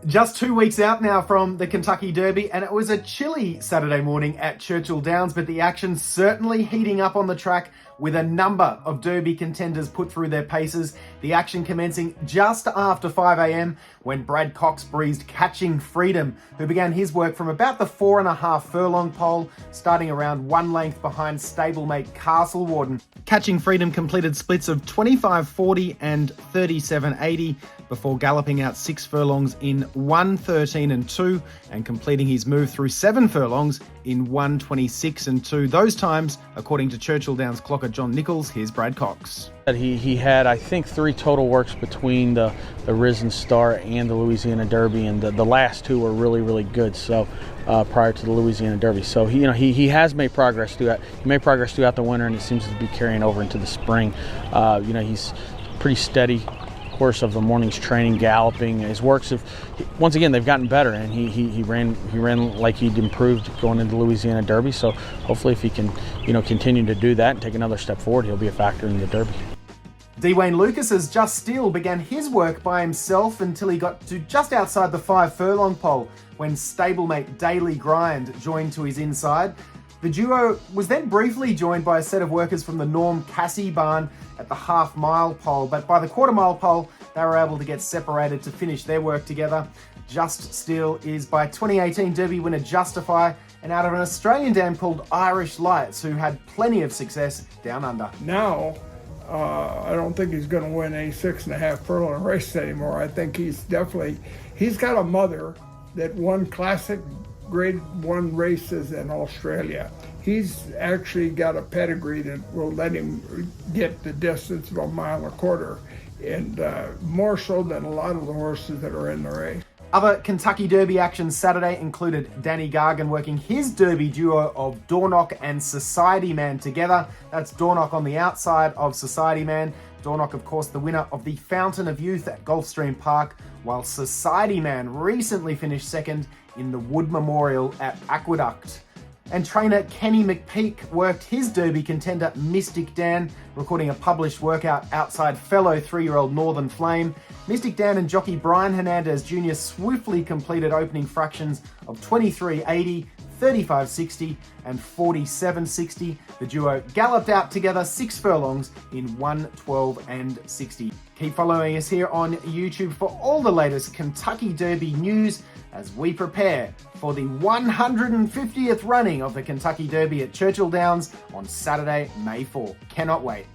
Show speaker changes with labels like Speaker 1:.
Speaker 1: Just 2 weeks out now from the Kentucky Derby, and it was a chilly Saturday morning at Churchill Downs, but the action certainly heating up on the track with a number of Derby contenders put through their paces. The action commencing just after 5 a.m. when Brad Cox breezed Catching Freedom, who began his work from about the 4.5 furlong pole, starting around one length behind stablemate Castle Warden. Catching Freedom completed splits of 25.40 and 37.80 before galloping out 6 furlongs in 1:13 and 2 and completing his move through 7 furlongs in 1:26 and 2. Those times, according to Churchill Downs clocker John Nichols. Here's Brad Cox.
Speaker 2: He had, I think, 3 total works between the Risen Star and the Louisiana Derby, and the last 2 were really good. So prior to the Louisiana Derby, so he has made progress throughout. He made progress throughout the winter, and it seems to be carrying over into the spring. He's pretty steady course of the morning's training, galloping. His works have, once again, they've gotten better, and he ran like he'd improved going into the Louisiana Derby. So hopefully, if he can, continue to do that and take another step forward, he'll be a factor in the Derby.
Speaker 1: Dwayne Lucas's Just Steel began his work by himself until he got to just outside the 5 furlong pole when stablemate Daily Grind joined to his inside. The duo was then briefly joined by a set of workers from the Norm Cassie barn at the half-mile pole, but by the quarter-mile pole, they were able to get separated to finish their work together. Just Steel is by 2018 Derby winner Justify, and out of an Australian dam called Irish Lights, who had plenty of success down under.
Speaker 3: Now, I don't think he's going to win a 6.5 furlong race anymore. I think he's got a mother that won classic Grade 1 races in Australia. He's actually got a pedigree that will let him get the distance of 1.25 miles, and more so than a lot of the horses that are in the race.
Speaker 1: Other Kentucky Derby action Saturday included Danny Gargan working his Derby duo of Dornoch and Society Man together. That's Dornoch on the outside of Society Man. Dornoch, of course, the winner of the Fountain of Youth at Gulfstream Park, while Society Man recently finished second in the Wood Memorial at Aqueduct. And trainer Kenny McPeak worked his Derby contender Mystic Dan, recording a published workout outside fellow 3-year-old Northern Flame. Mystic Dan and jockey Brian Hernandez Jr. swiftly completed opening fractions of 23.80, 35.60 and 47.60. The duo galloped out together 6 furlongs in 1:12 and 60. Keep following us here on YouTube for all the latest Kentucky Derby news as we prepare for the 150th running of the Kentucky Derby at Churchill Downs on Saturday, May 4. Cannot wait.